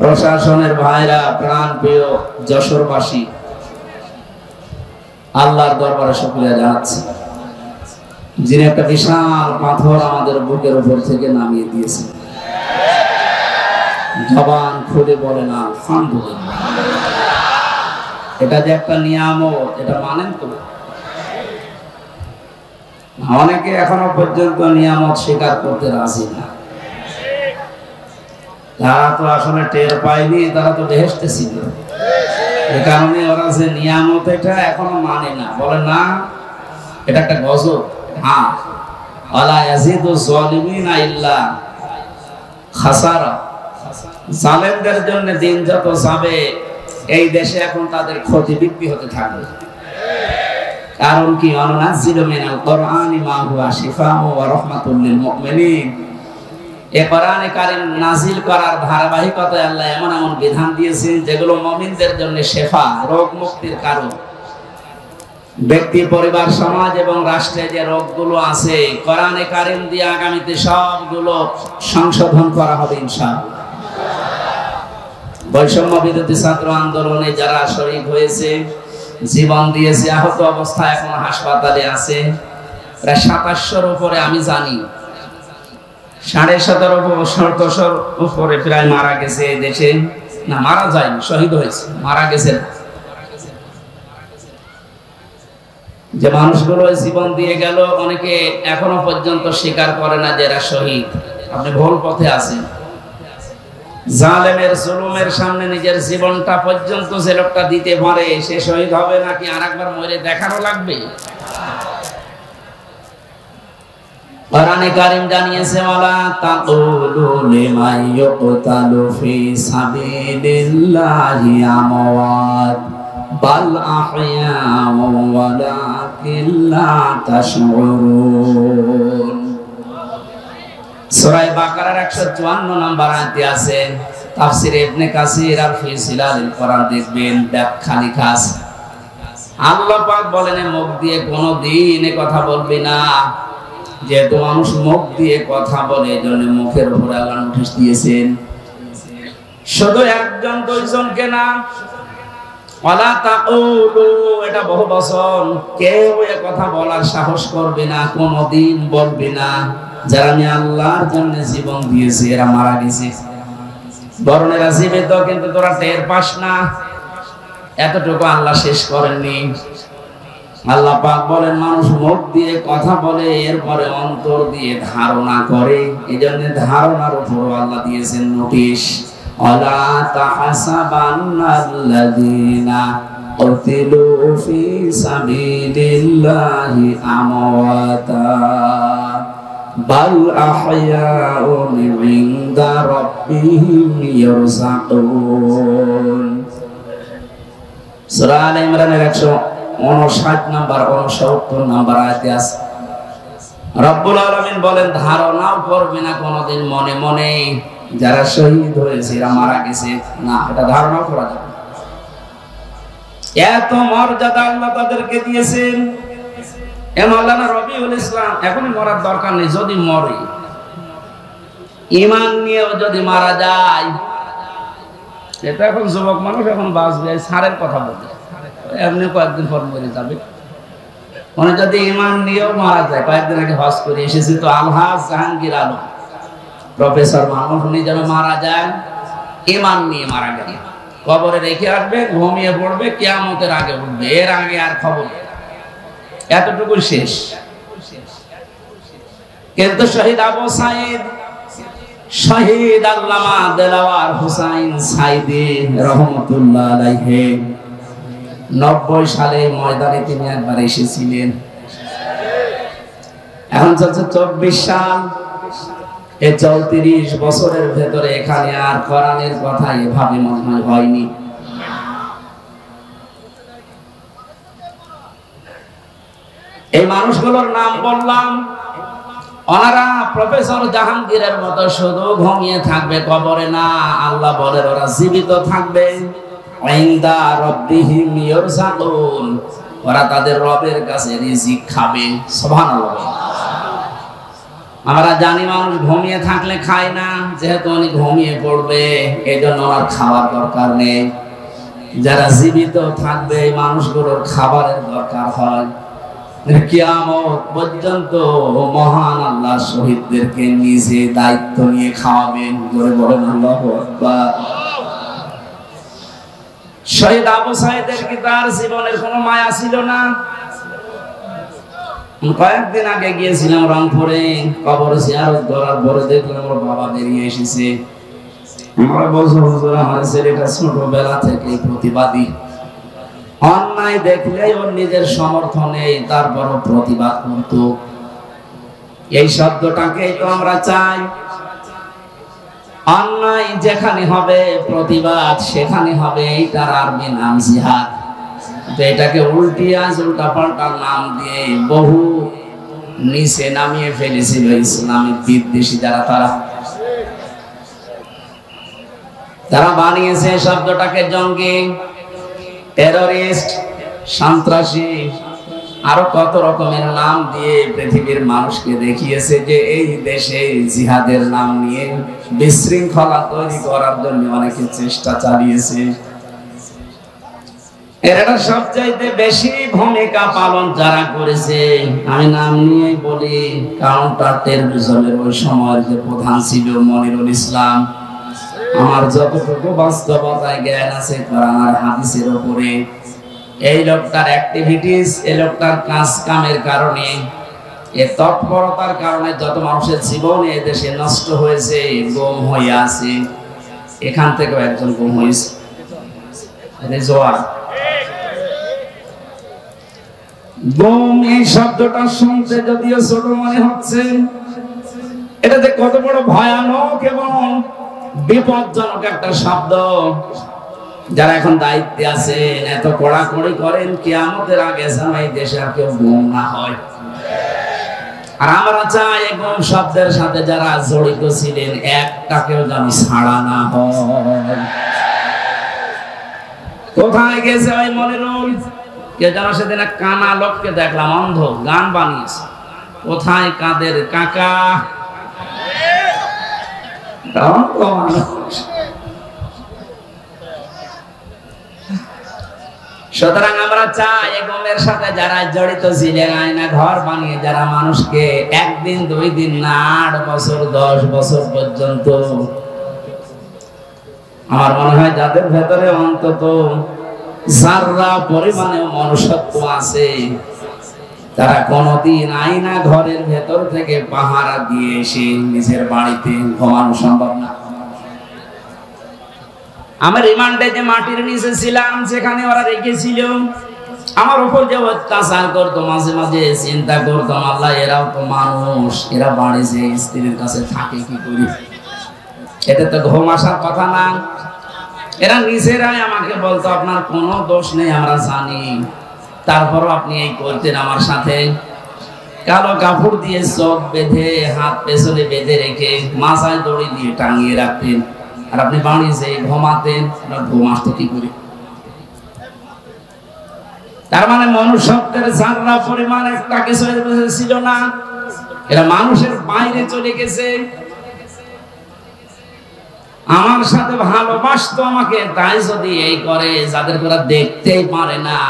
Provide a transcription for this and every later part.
প্রশাসনের ভাইরা, প্রাণ প্রিয় যশোরবাসী, আল্লাহর দরবারে শুকরিয়া জানাচ্ছি, যিনি একটা বিশাল পাথর আমাদের বুকের উপর থেকে নামিয়ে দিয়েছেন। জবান খুলে বলেন আলহামদুলিল্লাহ। এটা যে একটা নিয়ামত, এটা মানেন তো? অনেকে এখনো পর্যন্ত নিয়ামত স্বীকার করতে রাজি না। তারা তো আসলে টের পায়নি, তারা তো বেহেশতে ছিল। এই কারণে ওরা যে নিয়ামত এটা এখনো মানে না, বলে না এটা একটা গজব। হ্যাঁ, ওয়ালা ইয়াজিদু যালিমিনা ইল্লা খাসারা। জালেমদের জন্য দিন যত যাবে, এই দেশে এখন তাদের ক্ষতি বৃদ্ধি হতে থাকবে। কারণ কি? ওয়ানুনাজ্জিলু মিনাল কুরআনি মা হুয়া শিফাউ ওয়া রাহমাতুল লিল মুমিনিন। এই কোরআনে কারীম নাজিল করার ধারাবাহিকতায় আল্লাহ এমন এমন বিধান দিয়েছেন যেগুলো মুমিনদের জন্য শিফা, রোগ মুক্তির কারণ। ব্যক্তি, পরিবার, সমাজ এবং রাষ্ট্রে যে রোগগুলো আছে, কোরআনে কারীম দিয়ে আগামীতে সবগুলো সংশোধন করা হবে ইনশাআল্লাহ। বৈষম্য বিরোধী ছাত্র আন্দোলনে যারা শহীদ হয়েছে, জীবন দিয়েছে, আহত অবস্থায় এখন হাসপাতালে আছে প্রায় 2700-র উপরে, আমি জানি 17,500 উপরে প্রায় মারা গেছে এই দেশে। না, মারা যায়নি, শহীদ হয়েছে, মারা গেছে। যে মানুষগুলো জীবন দিয়ে গেল, অনেকে এখনো পর্যন্ত স্বীকার করে না যে এরা শহীদ। আপনি ভুল পথে আছেন। জালেমের জুলুমের সামনে নিজের জীবনটা পর্যন্ত যে লোকটা দিতে পারে, সে শহীদ হবে নাকি আরেকবার মরে দেখানো লাগবে? কোরআনে কারীম জানিয়েছে, ওয়ালা তাকুলু লিমান ইউকতালু ফি সাবিলিল্লাহি আমওয়াত বাল আহইয়াউ ওয়ালাকিন লা তাশউরুন। সূরা বাকারার 154 নম্বর আয়াতে আছে। তাফসীরে ইবনে কাসির আর ফি সিলালিল কোরআন দেখবেন, ব্যাখ্যা লেখা আছে। আল্লাহ পাক বলেন, মুখ দিয়ে কোনোদিন কথা বলবি না। যেহেতু মানুষ মুখ দিয়ে কথা বলে, এজন্য মুখের উপর আল্লাহ নোটিশ দিয়েছেন। শুধু একজন দুইজনকে না, ওয়ালা তাকুলু, এটা বহু বচন। কেউ এ কথা বলার সাহস করবে না, কোনোদিন বলবে না। যারা আমি আল্লাহর জন্য জীবন দিয়েছি, এরা মারা গেছে। বরং এরা জীবিত, কিন্তু তোরা টের পাস না। এতটুকু আল্লাহ শেষ করেননি। আল্লাহ পাক বলেন, মানুষ মুখ দিয়ে কথা বলে, এরপরে অন্তর দিয়ে ধারণা করে। এই জন্য ধারণার উপর আল্লাহ দিয়েছেন নোটিশ। ওয়ালা তাহসাবান্নাল্লাযীনা কুতিলু ফি সাবিলিল্লাহি আমওয়াতা বাল আহইয়াউন ইনদা রাব্বিহিম ইয়ারযাকুন। সূরা আলে ইমরানের 159 নম্বর 69 নম্বর আয়াতে আছে। রব্বুল আলামিন বলেন, ধারণাও করবে না কোনোদিন মনে মনে যারা শহীদ হয়েছে, এরা মারা গেছে। না, এটা ধারণাও করা যাবে না। এত মর্যাদা আল্লাহ তাদেরকে দিয়েছেন। মাওলানা রবিউল ইসলাম, এখনই মরার দরকার নেই। যদি মরে, ঈমান নিয়েও যদি মারা যায়, এটা এখন যুবক মানুষ এখন বাঁচবে, সারের কথা বলে এমনি কয়েকদিন পর মরে যাবে। মানে যদি ঈমান নিয়েও মারা যায়, কয়েকদিন আগে হজ করে এসেছি তো, আলহাজ জাহাঙ্গীর আলম প্রফেসর মানুষ, উনি যেন মারা যায় ঈমান নিয়ে মারা গেল, কবরে রেখে আসবে, ঘুমিয়ে পড়বে, কিয়ামতের আগে উঠবে, এর আগে আর খবর। এতটুকু শেষ। কিন্তু শহীদ আবু সাঈদ, শহীদ আল্লামা দেলাওয়ার হোসাইন সাঈদী রহমাতুল্লাহ আলাইহি 90 সালে ময়দানে তিনি একবার এসেছিলেন। এখন চলছে 24 সাল। এই 34 বছরের ভেতরে এখানে আর কোরআনের কথা এভাবে মনে হয় হয়নি। এই মানুষগুলোর নাম বললাম, ওনারা প্রফেসর জাহাঙ্গীরের মতো শুধু ঘুমিয়ে থাকবে কবরে না, আল্লাহ বলেন ওরা জীবিত থাকবে। ইনদা রাব্বিহিম ইয়ারযাকুন, ওরা তাদের রবের কাছে রিজিক খাবে। সুবহানাল্লাহ। আমরা জানি মানুষ ঘুমিয়ে থাকলে খায় না, যেহেতু উনি ঘুমিয়ে পড়বে এই জন্য ওনার খাওয়ার দরকার নেই। যারা জীবিত থাকবে মানুষগুলোর খাবারের দরকার হয়। কিয়ামত পর্যন্ত মহান আল্লাহ শহীদদেরকে নিজে দায়িত্ব নিয়ে খাওয়াবেন। বলে বলেন আল্লাহু আকবার। শহীদ আবু সাঈদের কি তার জীবনের কোনো মায়া ছিল না? কয়েকদিন আগে গিয়েছিলাম রংপুরে, কবর জিয়ারত করার পরে দেখলাম ওর বাবা বেরিয়ে এসেছে। আমরা বলছি হুজুর আমার ছেলেটা ছোটবেলা থেকে প্রতিবাদী, অন্যায় দেখলেই ওর নিজের সমর্থন নেই, তারপরও প্রতিবাদ করত। এই শব্দটাকে তো আমরা চাই। অন্যায় যেখানে হবে প্রতিবাদ সেখানে হবে, এটার আরবি নাম জিহাদ। এটাকে উল্টা পাল্টা নাম দিয়ে বহু নিচে নামিয়ে ফেলেছিল ইসলামিক বিদ্বেষী যারা, তারা বানিয়েছে শব্দটাকে জঙ্গি, টেররিস্ট, সন্ত্রাসী, আরো কত রকমের নাম দিয়ে পৃথিবীর মানুষকে দেখিয়েছে যে এই দেশে জিহাদের নাম নিয়ে বিশৃঙ্খলা তৈরি করার জন্য অনেকে চেষ্টা চালিয়েছে। এরা সবচাইতে বেশি ভূমিকা পালন যারা করেছে, আমি নাম নিয়েই বলি, কাউন্টার টেররিজমের ওই সময়ের যে প্রধান ছিল মনিরুল ইসলাম। আমার যতটুকু বাস্তবতায় জ্ঞান আছে কোরআন আর হাদিসের উপরে, এই লোকটার অ্যাক্টিভিটিস, এই লোকটার কাজ কামের কারণে, এর তৎপরতার কারণে যত মানুষের জীবন এই দেশে নষ্ট হয়েছে, গুম হয়ে আছে। এখান থেকেও একজন গুম হয়েছে, রেজওয়ান। গুম এই শব্দটা শুনতে যদিও ছোট মনে হচ্ছে, এটাতে কত বড় ভয়ানক এবং বিপজ্জনক একটা শব্দ। যারা এখন দায়িত্বে আছেন এত কড়াকড়ি করেন, কিয়ামতের আগে যেন এই দেশে আর কেউ গুম না হয়। আর আমরা চাই এই গুম শব্দের সাথে যারা জড়িত ছিলেন একটাকেও যেন ছাড়া না হয়। কোথায় গেছে ওই মনিরুল? কে যেন সেদিন এক কানা লোককে দেখলাম, অন্ধ, গান বানিয়েছে। কোথায় কাদের কাকা? সুতরাং আমরা চাই এগুমের সাথে যারা জড়িত ছিলেন, আয়না ঘর বানিয়ে যারা মানুষকে একদিন 2 দিন না 8 বছর 10 বছর পর্যন্ত, আমার মনে হয় যাদের ভেতরে অন্তত যারা পরিমাণে মনুষ্যত্ব আছে, তারা কোনদিন আয়না ঘরের ভেতর থেকে পাহারা দিয়ে এসে নিজের বাড়িতে ঘুমানো সম্ভব না। আমার রিমান্ডে যে মাটির নিচে ছিলাম, সেখানে ওরা রেখেছিল, আমার উপর যে অত্যাচার করতো, মাঝে মাঝে চিন্তা করতাম, আল্লাহ এরাও তো মানুষ, এরা বাড়ি যে স্ত্রীর কাছে থাকে কি করি? এতে তো ঘুম আসার কথা না। এরা নিজেরাই আমাকে বলতো আপনার কোনো দোষ নেই, আমরা জানি, তারপরও আপনি এই করতেন আমার সাথে। কালো কাপড় দিয়ে চোখ বেঁধে, হাত পেছনে বেঁধে রেখে, মাথায় দড়ি দিয়ে টাঙিয়ে রাখতেন, আর আপনি বাড়ি যে ঘুমাতেন, ঘুম আসতো কি করে? তার মানে মনুষ্যত্বের যারা পরিমাণ একটা কিছু ছিল না, এরা মানুষের বাইরে চলে গেছে। আমার সাথে ভালোবাসতো আমাকে, তাই যদি এই করে যাদের ওরা দেখতেই পারে না,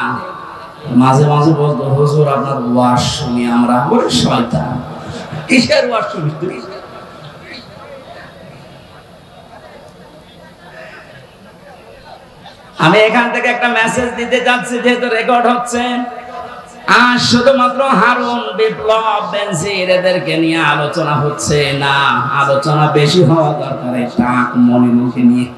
মাঝে মাঝে বলতো হুজুর আপনার ওয়াজ শুনি আমরা। ওরে শয়তান, কিসের ওয়াজ শুনি তুই? আমি এখান থেকে একটা মেসেজ দিতে যাচ্ছি, যেহেতু রেকর্ড হচ্ছে। আর শুধুমাত্র হারুন, বিপ্লব, বেনজির এদেরকে নিয়ে আলোচনা হচ্ছে না, আলোচনা বেশি হওয়া দরকার এই টাক মনিরুলকে নিয়ে।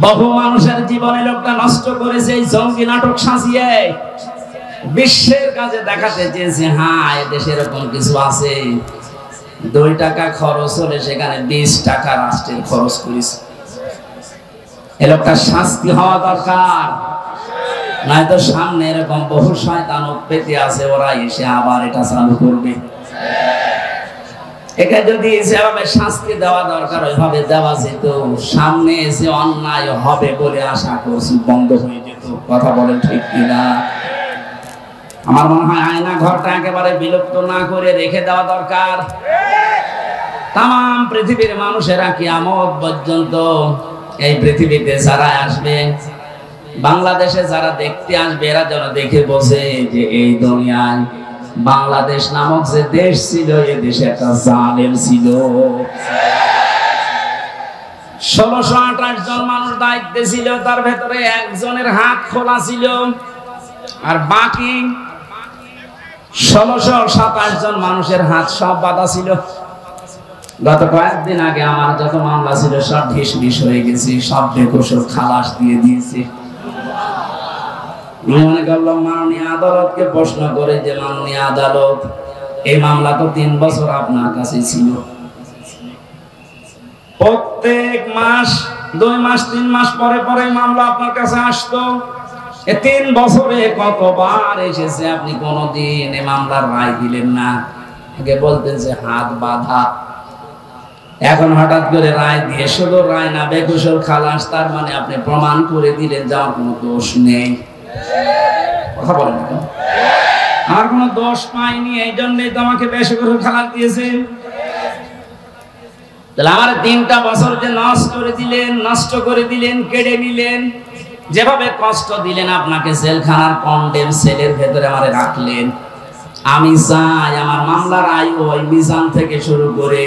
বহু মানুষের জীবনে লোকটা নষ্ট করেছে এই জঙ্গি নাটক সাজিয়ে, বিশ্বের কাছে দেখাতে চেয়েছে হ্যাঁ এদেশে এরকম কিছু আছে। 2 টাকা খরচ হলে সেখানে 20 টাকা রাষ্ট্রের খরচ করেছে। এ লোকটা শাস্তি হওয়া দরকার, নয়তো সামনে এরকম বহু শয়তান পেতে আছে, ওরা এসে আবার এটা চালু করবে। একে যদি যেভাবে শাস্তি দেওয়া দরকার ওইভাবে দেওয়া যেত, সামনে এসে অন্যায় হবে বলে আশা করছি বন্ধ হয়ে যেত। কথা বলেন ঠিক কিনা? আমার মনে হয় আয়না ঘরটা একেবারে বিলুপ্ত না করে রেখে দেওয়া দরকার। তাম পৃথিবীর মানুষেরা কিয়ামত পর্যন্ত এই পৃথিবীতে যারা আসবে, বাংলাদেশে যারা দেখতে আসবে, এরা যেন দেখে বসে যে এই দুনিয়ায় বাংলাদেশ নামক যে দেশ ছিল, এই দেশে একটা জালেম ছিল। 1628 জন মানুষ দায়িত্বে ছিল, তার ভেতরে একজনের হাত খোলা ছিল, আর বাকি 1627 জন মানুষের হাত সব বাঁধা ছিল। গত কয়েকদিন আগে আমার যত মামলা ছিল সব ঢিসমিস হয়ে গেছে, সব বেকসুর খালাস দিয়ে দিয়েছে। মনে করলাম মাননীয় আদালতকে প্রশ্ন করে যে মাননীয় আদালত, এই মামলা তো 3 বছর আপনার কাছে ছিল, প্রত্যেক মাস 2 মাস 3 মাস পরে পরে মামলা আপনার কাছে আসতো, 3 বছরে কতবার এসেছে, আপনি কোনদিন এই মামলার রায় দিলেন না। আগে বলতেন যে হাত বাঁধা, এখন হঠাৎ করে রায় দিয়ে, শুধু রায় না বেকসুর খালাস, তার মানে আপনি প্রমাণ করে দিলেন যে আমার কোনো দোষ নেই। কথা বলেন না, আমার কোনো দোষ পাইনি, এই জন্যই তো আমাকে বেকসুর খালাস দিয়েছেন। তাহলে আমার 3টা বছর যে নষ্ট করে দিলেন, কেড়ে নিলেন, যেভাবে কষ্ট দিলেন, আপনাকে জেলখানার কন্ডেম সেলের ভেতরে আমারে রাখলেন। আমি চাই আমার মামলার আয়ু ওই মিজান থেকে শুরু করে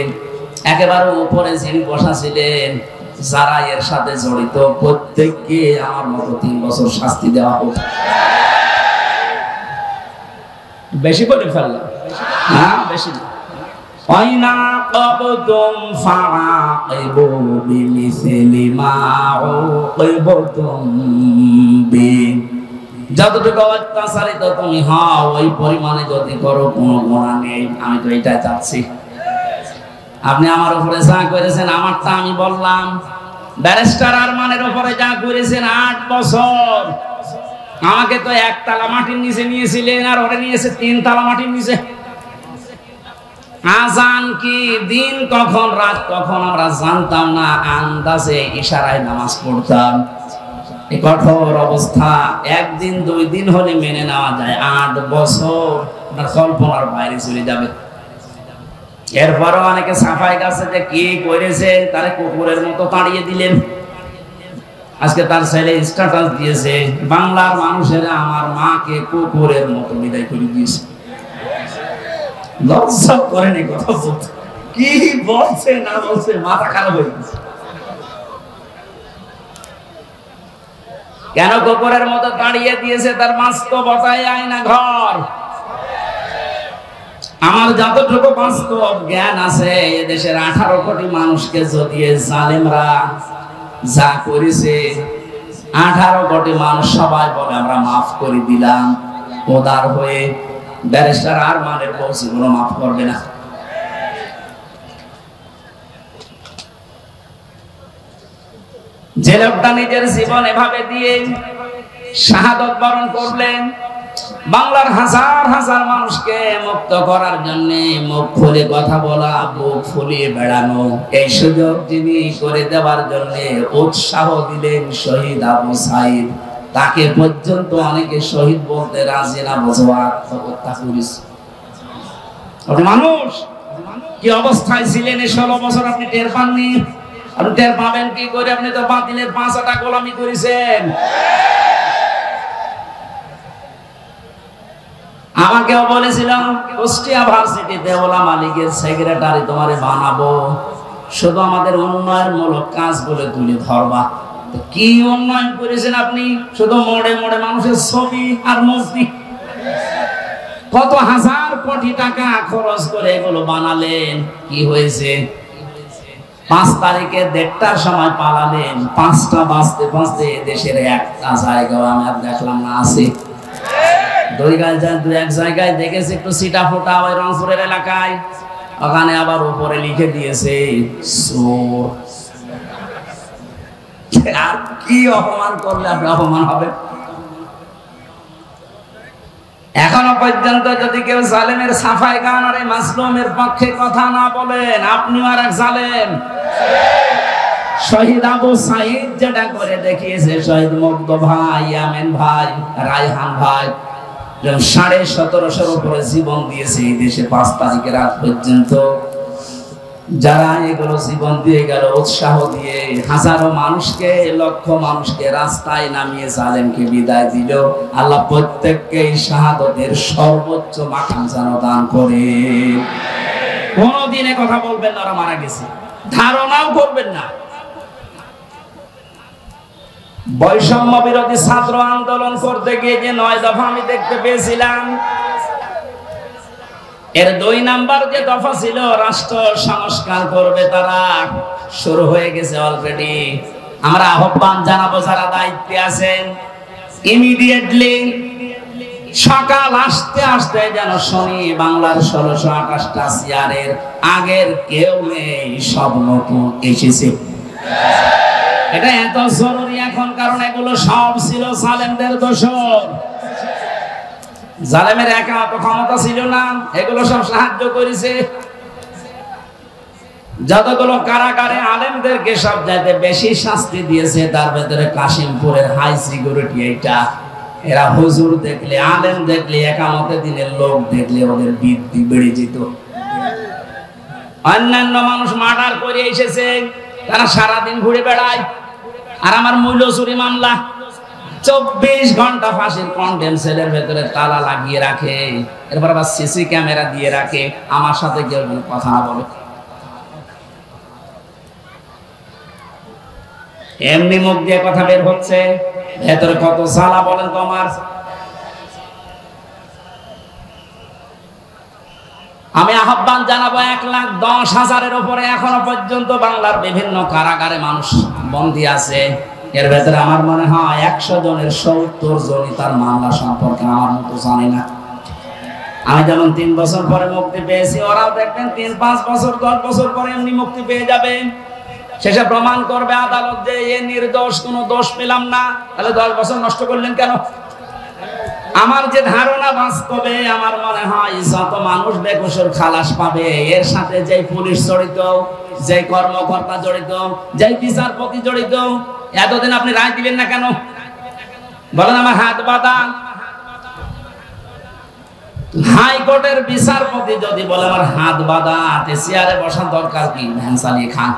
একেবারে উপরে যিনি বসা ছিলেন, যারা এর সাথে জড়িত, প্রত্যেককে আমার মতো 3 বছর শাস্তি দেওয়া হোক। বেশি করে ফেললাম না? বেশি না। ওয়াইনা ক্বাবতুম ফাআকিবু বিমিসলি মা উকিবতুম বি, যতটুকু অত্যাচারিত তুমি হও ওই পরিমাণে যদি করো, কোনো গুনাহ নেই। আমি তো এটাই চাচ্ছি। আপনি আমার উপরে যা করেছেন, আমারটা আমি বললাম। ব্যারিস্টার আরমানের উপরে যা করেছেন 8 বছর, আমাকে তো 1 তালা মাটির নিচে নিয়েছিলেন, আর ওরে নিয়েছে 3 তালা মাটির নিচে। আজান কি, দিন কখন রাত কখন আমরা জানতাম না, আন্দাজে ইশারায় নামাজ পড়তাম। এই কঠোর অবস্থা 1 দিন 2 দিন হলে মেনে নেওয়া যায়, 8 বছর আপনার কল্পনার বাইরে চলে যাবে। এরপরও অনেকে সাফাই গাছে যে কি করেছে, তারে কুকুরের মতো তাড়িয়ে দিলেন। আজকে তার ছেলে স্ট্যাটাস দিয়েছে, বাংলার মানুষেরা আমার মাকে কুকুরের মতো বিদায় করে দিয়েছে। লজ্জা করেনি কথা বলতে, কি বলছে না বলছে, মাথা খারাপ হয়ে গেছে। কেন কুকুরের মতো তাড়িয়ে দিয়েছে? তার বাস্তবতায় আয়না ঘর। আমার যতটুকু বাস্তব জ্ঞান আছে, এদেশের 18 কোটি মানুষকে যদি জালেমরা যা করেছে, 18 কোটি মানুষ সবাই বলে আমরা মাফ করে দিলাম, উদার হয়ে। ব্যারিস্টার আরমানের বলছি কোনো মাফ করবে না। যে লোকটা নিজের জীবন এভাবে দিয়ে শাহাদত বরণ করলেন, বাংলার হাজার হাজার মানুষকে মুক্ত করার জন্য মুখ খুলে কথা বলা, বুক ফুলিয়ে বেড়ানো, এই সুযোগ যিনি করে দেওয়ার জন্য উৎসাহ দিলেন শহীদ আবু সাইদ, তাকে পর্যন্ত অনেকে শহীদ বলতে রাজি না, বোঝা আত্মহত্যা করেছে। মানুষ কি অবস্থায় ছিলেন এই 16 বছর আপনি টের পাননি? আপনি টের পাবেন কি করে? আপনি তো বাতিলের 5 আটা গোলামি করেছেন। আমাকেও বলেছিলাম কুষ্টিয়া ভার্সিটিতে ওলামা লীগের সেক্রেটারি তোমারে বানাবো, শুধু আমাদের উন্নয়নমূলক কাজ বলে তুলে ধরবা। কি উন্নয়ন করেছেন আপনি? শুধু মোড়ে মোড়ে মানুষের ছবি আর মূর্তি। কত হাজার কোটি টাকা খরচ করে এগুলো বানালেন, কি হয়েছে? 5 তারিখে 1:30টার সময় পালালেন, 5টা বাজতে বাজতে দেশের একটা জায়গাও আমি আর দেখলাম না আছে। 2 জায়গায় দেখেছি একটু সিটা ফোটা, ওই রংপুরের এলাকায়, ওখানে আবার উপরে লিখে দিয়েছে চোর। আর কি অপমান করলে আপনি অপমান হবে? এখনো পর্যন্ত যদি কেউ জালেমের সাফাই গান আর এই মাজলুমের পক্ষে কথা না বলেন, আপনি আর এক জালেম। শহীদ আবু সাইদ যেটা করে দেখিয়েছে, শহীদ মুগ্ধ ভাই, ইয়ামিন ভাই, রায়হান ভাই, 1750 উপরে জীবন দিয়েছে এই দেশে 5 তারিখের আগ পর্যন্ত। যারা এগুলো জীবন দিয়ে গেল, উৎসাহ দিয়ে হাজারো মানুষকে, লক্ষ মানুষকে রাস্তায় নামিয়ে জালেমকে বিদায় দিল। আল্লাহ প্রত্যেককে শাহাদতের সর্বোচ্চ মাকাম যেন দান করে। কোনদিনে কথা বলবেন না ওরা মারা গেছে, ধারণাও করবেন না। বৈষম্য বিরোধী ছাত্র আন্দোলন করতে গিয়ে যে 9 দফা আমি দেখতে পেয়েছিলাম, এর 2 নাম্বার যে দফা ছিল রাষ্ট্র সংস্কার করবে, তারা শুরু হয়ে গেছে অলরেডি। আমরা আহ্বান জানাবো যারা দায়িত্বে আছেন, ইমিডিয়েটলি সকাল আসতে আসতে যেন শুনি বাংলার 1628টা চেয়ারের আগের কেউ নেই, সব নতুন এসেছে। এটা এত জরুরি এখন, কারণ এগুলো সব ছিল জালেমদের দোসর। জালেমের একা তো ক্ষমতা ছিল না, এগুলো সব সাহায্য করেছে। যতগুলো কারাগারে আলেমদেরকে সব যাইতে বেশি শাস্তি দিয়েছে, তার ভেতরে কাশিমপুরের হাই সিকিউরিটি। এইটা এরা হুজুর দেখলে, আলেম দেখলে, একামতে দিনের লোক দেখলে ওদের বৃদ্ধি বেড়ে যেত। অন্যান্য মানুষ মার্ডার করে এসেছে, তারা সারাদিন ঘুরে বেড়ায়। আর আমার মূল্য চুরি মামলা 24 ঘন্টা ফাঁসির কন্ডেম সেলের ভেতরে তালা লাগিয়ে রাখে, এরপর আবার সিসি ক্যামেরা দিয়ে রাখে, আমার সাথে কেউ কথা না বলে। এমনি মুখ দিয়ে কথা বের হচ্ছে, ভেতরে কত জ্বালা বলেন তো আমার। আমি আহ্বান জানাবো 1,10,000-এর উপরে এখনো পর্যন্ত বাংলার বিভিন্ন কারাগারে মানুষ বন্দী আছে। এর ভেতরে আমার মনে হয় 100 জনের 70 জনই তার মামলা সম্পর্কে আমার মতো জানি না। আমি যেমন 3 বছর পরে মুক্তি পেয়েছি, ওরাও দেখবেন 3-5 বছর 10 বছর পরে এমনি মুক্তি পেয়ে যাবে। শেষে প্রমাণ করবে আদালত যে এ নির্দোষ, কোনো দোষ পেলাম না। তাহলে 10 বছর নষ্ট করলেন কেন? আমার যে ধারণা, বাস্তবে আমার মনে হয় যত মানুষ বেকসুর খালাস পাবে, এর সাথে যে পুলিশ জড়িত, যে কর্মকর্তা জড়িত, যে বিচারপতি জড়িত, এতদিন আপনি রায় দিলেন না কেন? বলেন আমার হাত বাঁধা। হাইকোর্টের বিচারপতি যদি বলে আমার হাত বাঁধা, চেয়ারে বসার দরকার কি? ভ্যান চালিয়ে খান।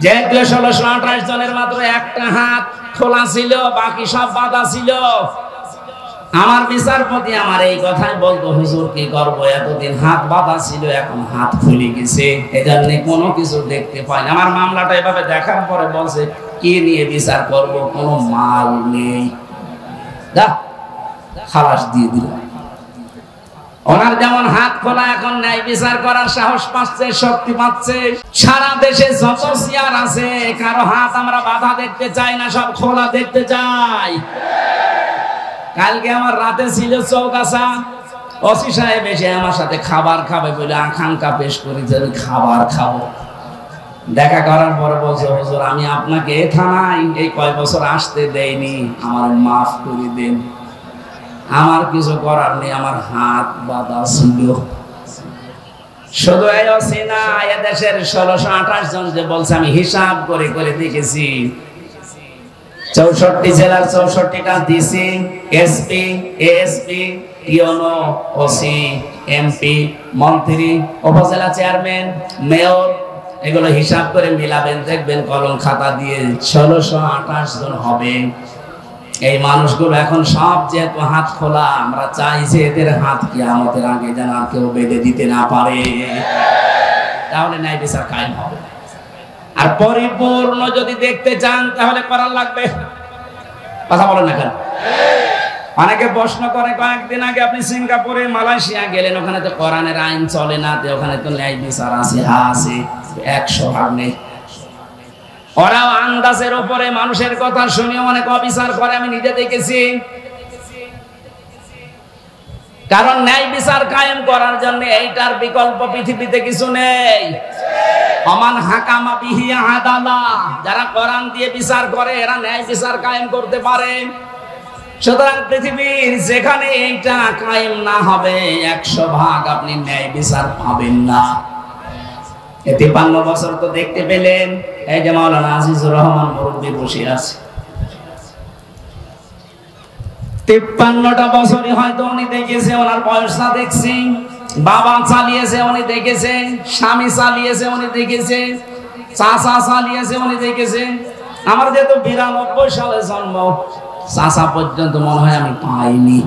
যে 1628 জনের মাত্র একটা হাত খোলা ছিল, বাকি সব বাঁধা ছিল। আমার বিচারপতি আমার এই কথাই বলতো, হুজুর কি করবো, এতদিন হাত বাঁধা ছিল, এখন হাত খুলে গেছে, এজন্য কোনো কিছু দেখতে পাই না। আমার মামলাটা এভাবে দেখার পরে বলছে কি নিয়ে বিচার করব, কোনো মাল নেই, যা খালাস দিয়ে দিল। ওনার যেমন হাত খোলা, এখন ন্যায় বিচার করার সাহস পাচ্ছে, শক্তি পাচ্ছে। সারা দেশে যত চেয়ার আছে, কারো হাত আমরা বাধা দেখতে চাই না, সব খোলা দেখতে চাই। কালকে আমার রাতে ছিল চৌগাছা, ওসি সাহেব এসে আমার সাথে খাবার খাবে বলে আকাঙ্ক্ষা পেশ করি যে আমি খাবার খাবো। দেখা করার পরে বলছে, হুজুর আমি আপনাকে থানায় এই কয় বছর আসতে দেইনি, আমার মাফ করে দেন। আমার কিছু করার নেই, আমার হাত বাঁধা ছিল। শুধু এই ওসি না, এদেশের 1628 জন যে বলছে, আমি হিসাব করে করে দেখেছি, 64 জেলার 64টা DC, SP, ASP, UNO, OC, MP, মন্ত্রী, উপজেলা চেয়ারম্যান, মেয়র, এগুলো হিসাব করে মিলাবেন, দেখবেন কলম খাতা দিয়ে 1628 জন হবে। এই মানুষগুলো এখন সব যেহেতু হাত খোলা, আমরা চাই যে এদের হাত কি আমাদের আগে যেন আর কেউ বেঁধে দিতে না পারে, তাহলে ন্যায় বিচার কায়েম হবে। আর পরিপূর্ণ যদি দেখতে চান তাহলে করার লাগবে, কথা বলেন না কেন? অনেকে প্রশ্ন করে, কয়েকদিন আগে আপনি সিঙ্গাপুরে, মালয়েশিয়া গেলেন, ওখানে তো কোরআনের আইন চলে না, ওখানে তো ন্যায় বিচার আছে? হ্যাঁ আছে, 100 ভাগ নেই। ওরাও আন্দাজের উপরে মানুষের কথা শুনে অনেক অবিচার করে, আমি নিজে দেখেছি। কারণ ন্যায় বিচার কায়েম করার জন্য এইটার বিকল্প পৃথিবীতে কিছু নেই। ওমান হাকামা বিহি আদালা, যারা কোরআন দিয়ে বিচার করে এরা ন্যায় বিচার কায়েম করতে পারে। সুতরাং পৃথিবীর যেখানে এইটা কায়েম না হবে, 100 ভাগ আপনি ন্যায় বিচার পাবেন না। 53 বছর তো দেখতে পেলেন, এই যে মাওলানা আজিজুর রহমান মুরব্বী বসে আছে, 53টা বছরই হয়তো উনি দেখেছে, ওনার বয়সটা দেখছি, বাবা চালিয়েছে উনি দেখেছে, স্বামী চালিয়েছে উনি দেখেছে, চাচা চালিয়েছে উনি দেখেছে। আমার যেহেতু 92 সালে জন্ম, চাচা পর্যন্ত মনে হয় আমি পাইনি,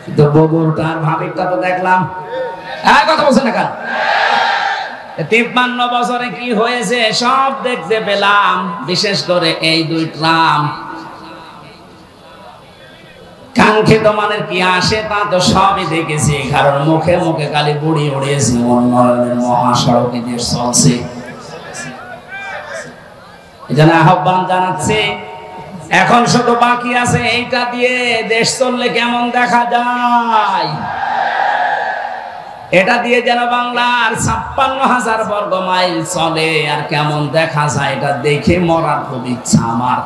কিন্তু বগুড়ার ভাবিকটা তো দেখলাম। কথা বলছেন না কেন? 53 বছরে কি হয়েছে সব দেখতে পেলাম, বিশেষ করে এই 2 ট্রাম। কাঙ্ক্ষিত মানের কি আসে তা তো সবই দেখেছি, কারণ মুখে মুখে খালি বুড়ি উড়িয়েছি, উন্নয়নের মহাসড়কে দেশ চলছে। এজন্য আহ্বান জানাচ্ছে, এখন শুধু বাকি আছে এইটা দিয়ে দেশ চললে কেমন দেখা যায়। এটা দিয়ে যেন বাংলার 56,000 বর্গ মাইল চলে, আর কেমন দেখা যায় এটা দেখে মরার খুব ইচ্ছা আমার।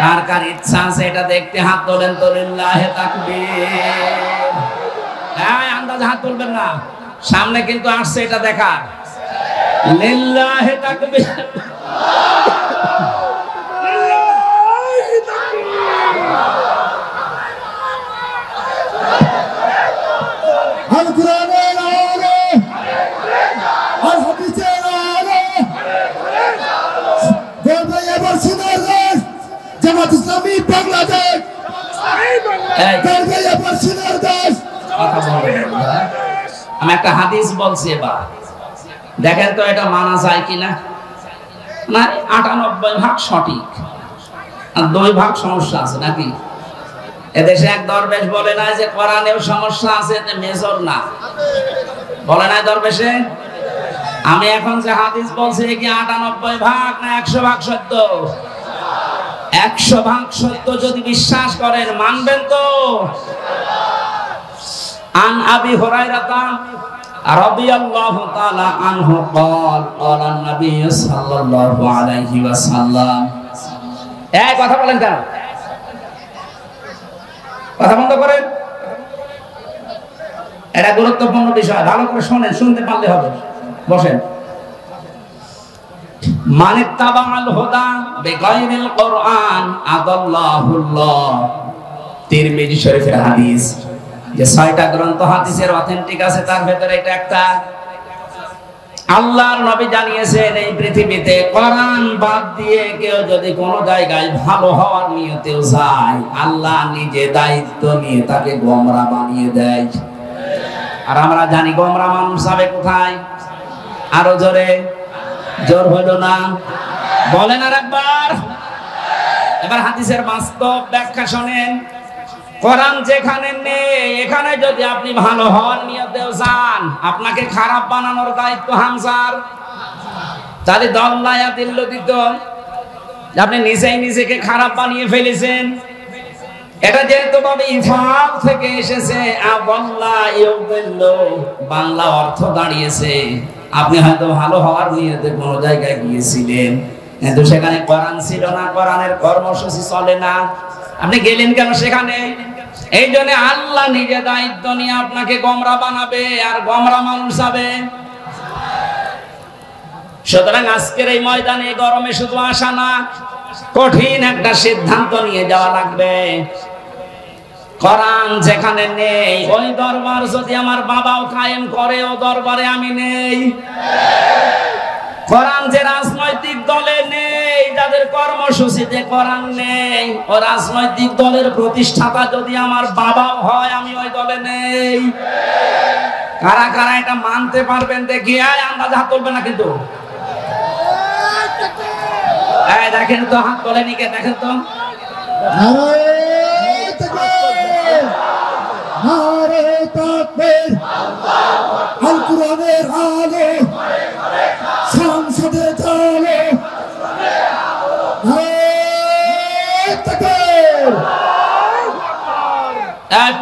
কার কার ইচ্ছা আছে এটা দেখতে হাত তোলেন তো, লিল্লাহে তাকবীর। হ্যাঁ, আন্দাজে হাত তুলবেন না, সামনে কিন্তু আসছে এটা দেখা। লিল্লাহে তাকবীর। আমি একটা হাদিস বলছি, এবার দেখেন তো এটা মানা যায় কিনা। না, 98% সঠিক আর 2% সমস্যা আছে নাকি? এদেশে এক দরবেশ বলে না যে কোরআনেও সমস্যা আছে, মেজর না, বলে না দরবেশে। আমি এখন যে হাদিস বলছি কি 98% না 100% সত্য? 100% সত্য যদি বিশ্বাস করেন মানবেন তো। আন আবি হুরায়রা রাদিয়াল্লাহু তাআলা আনহু قال قال النبي صلى الله عليه وسلم। এই কথা বলেন কেন? কথা বন্ধ করেন, এটা গুরুত্বপূর্ণ বিষয়, ভালো করে শুনেন, শুনতে পারলে হবে। বসেন। মানে তাবাল হুদা বিগাইরিল কোরআন আদাল্লাহুল্লাহ। তিরমিজি শরীফের হাদিস, যে 6টা গ্রন্থ হাদিসের অথেন্টিক আছে, তার ভেতরে এটা একটা। আল্লাহর নবী জানিয়েছেন এই পৃথিবীতে কোরআন বাদ দিয়ে কেউ যদি কোন জায়গায় ভালো হওয়ার নিয়তেও যায়, আল্লাহ নিজে দায়িত্ব নিয়ে তাকে গোমরা বানিয়ে দেয়। আর আমরা জানি গোমরা মানুষ যাবে কোথায়? আরো জোরে, জোর হলো না, বলেন আর একবার। এবার হাদিসের বাস্তব ব্যাখ্যা শোনেন। কোরআন যেখানে নেই, এখানে যদি আপনি ভালো হওয়ার নিয়তেও যান, আপনাকে খারাপ বানানোর দায়িত্ব হামজার। তাহলে দল্লায়া দিল্ল দিত, আপনি নিজেই নিজেকে খারাপ বানিয়ে ফেলেছেন। এটা যেহেতু ভাবে ইফাল থেকে এসেছে, আবাল্লা ইউবিল্লু, বাংলা অর্থ দাঁড়িয়েছে আপনি হয়তো ভালো হওয়ার নিয়তে কোনো জায়গায় গিয়েছিলেন, কিন্তু সেখানে কোরআন ছিল না, কোরআনের কর্মসূচি চলে না, আপনি গেলেন কেন সেখানে? এই জন্য আল্লাহ নিজে দায়িত্ব নিয়ে আপনাকে গোমরা বানাবে, আর গোমরা মানুষ যাবে। সুতরাং আজকের এই ময়দানে গরমে শুধু আসা না, কঠিন একটা সিদ্ধান্ত নিয়ে যাওয়া লাগবে। কোরআন যেখানে নেই, ওই দরবার যদি আমার বাবাও কায়েম করে, ও দরবারে আমি নেই। কোরআন যে রাজনৈতিক দলে নেই, যাদের কর্মসূচিতে কোরআন নেই, ও রাজনৈতিক দলের প্রতিষ্ঠাতা যদি আমার বাবাও হয়, আমি ওই দলে নেই। কারা কারা এটা মানতে পারবেন দেখি? আন্দাজ হাত তুলবে না কিন্তু। দেখেন তো, হাত তোলেনি কে? দেখেন তো।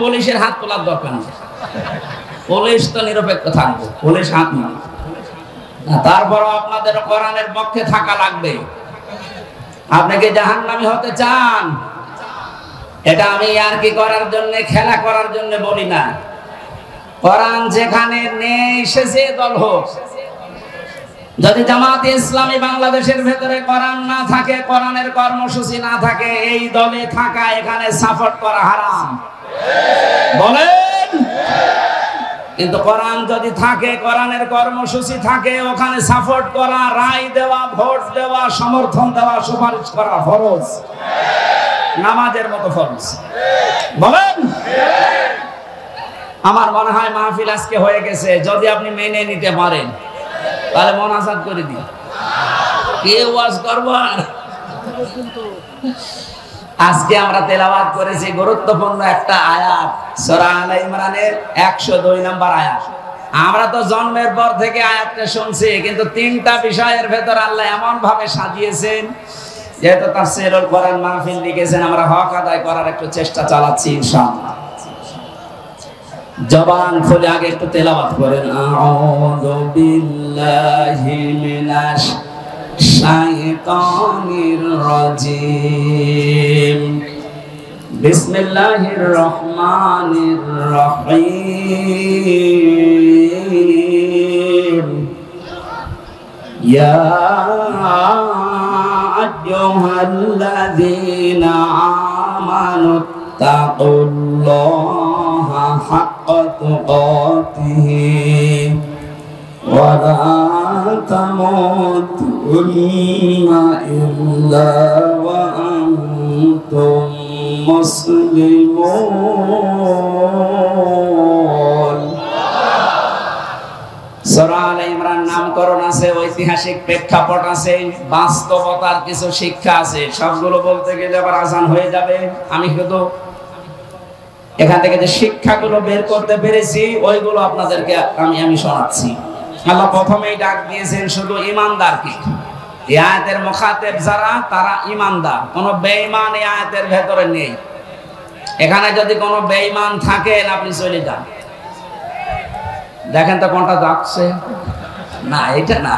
পুলিশের হাত তোলার দরকার নেই, পুলিশ তো নিরপেক্ষ থাকবে, পুলিশ হাত না। তারপরও আপনাদের কোরআনের পক্ষে থাকা লাগবে। আপনি কি জাহান্নামী হতে চান? এটা আমি আর কি করার জন্য, খেলা করার জন্য বলি না। কোরআন যেখানে নেই, সে যে দল হোক, যদি জামাতে ইসলামী বাংলাদেশের ভেতরে কোরআন না থাকে, কোরআনের কর্মসূচি না থাকে, এই দলে থাকা এখানে সাপোর্ট করা হারাম। বলেন। কিন্তু কোরআন যদি থাকে, কোরআনের কর্মসূচি থাকে, ওখানে সাপোর্ট করা, রায় দেওয়া, ভোট দেওয়া, সমর্থন দেওয়া, সুপারিশ করা ফরজ, নামাজের মতো ফরজ। বলেন। আমার মনে হয় মাহফিল আজকে হয়ে গেছে। যদি আপনি মেনে নিতে পারেন তাহলে মোনাজাত করে দিন। কে ওয়াজ করব? আজকে আমরা তেলাওয়াত করেছি গুরুত্বপূর্ণ একটা আয়াত, সূরা আলে ইমরানের 102 নম্বর আয়াত। আমরা তো জন্মের পর থেকে আয়াতটা শুনছি, কিন্তু তিনটা বিষয়ের ভেতর আল্লাহ এমন ভাবে সাজিয়েছেন, যেহেতু তাফসীরুল কোরআন মাহফিল লিখেছেন, আমরা হক আদায় করার একটু চেষ্টা চালাচ্ছি ইনশাআল্লাহ। জবান খুলে আগে একটু তেলাওয়াত করেন। আউযু বিল্লাহি মিনাশ শাইতানির রাজিম। বিসমিল্লাহির রহমানির রহিম। ইয়া আইয়ুহাল্লাযীনা আমানু তাকুল্লাহা হাক্কা তুকাতিহি ওয়া লা তামুতুন্না ইল্লা ওয়া আনতুম মুসলিমুন। সূরা আলে ইমরান নামকরণ আছে, ঐতিহাসিক প্রেক্ষাপট আছে, বাস্তবতার কিছু শিক্ষা আছে। সবগুলো বলতে গেলে আবার আজান হয়ে যাবে। আমি শুধু এখান থেকে যে শিক্ষাগুলো বের করতে পেরেছি ওইগুলো আপনাদেরকে আমি শোনাচ্ছি। আল্লাহ প্রথমেই ডাক দিয়েছেন শুধু ঈমানদারকে। এই আয়াতের মুখাতেব যারা, তারা ঈমানদার। কোনো বেঈমান এই আয়াতের ভেতরে নেই। এখানে যদি কোনো বেঈমান থাকেন আপনি চলে যান। দেখেন তো কোনটা ডাকছে? না, এটা না।